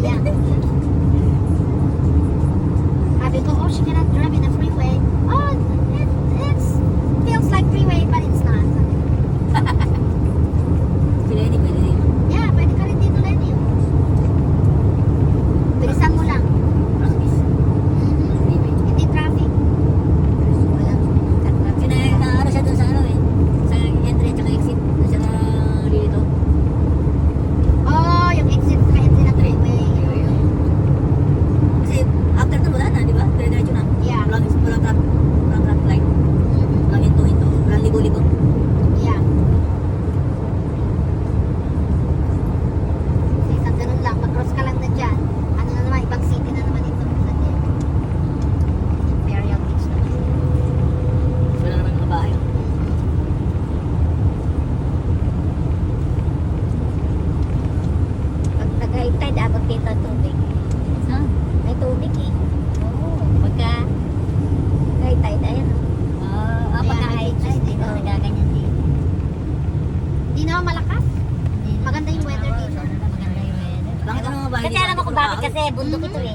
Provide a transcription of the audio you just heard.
Yeah. Sabi ko, oh, she cannot drive in the freeway. Oh, it feels like freeway, but it's not. Si Lenny, pwede rin. Yeah, pwede ka rin dito, Lenny. Bilisan mo lang. Practice. Hindi traffic. Ano siya dun sa ano eh. Sa entry at saka exit. Dun siya nalilito. Oh, yung exit ka entry ng freeway. Kasi after dun wala na, di ba? Dire-diretso na. Yeah. Walang traffic light. Walang hinto-hinto. Walang ligo-ligo. Yeah. Isang ganun lang, mag-cross ka lang na dyan. Ano na naman, ibang city na naman ito. Imperial Beach na. Wala naman mga bahay. Pag nag-high tide, abot dito ang tubig. Ha? May tubig eh. Oo. Pagka high tide, ayan. Pagka high tide, dito nagaganyan din. Di naman malakas. Maganda yung weather dito. Maganda yung weather. Bakit ano mga bahay Kasi alam mo kung bakit, kasi bundok ito eh.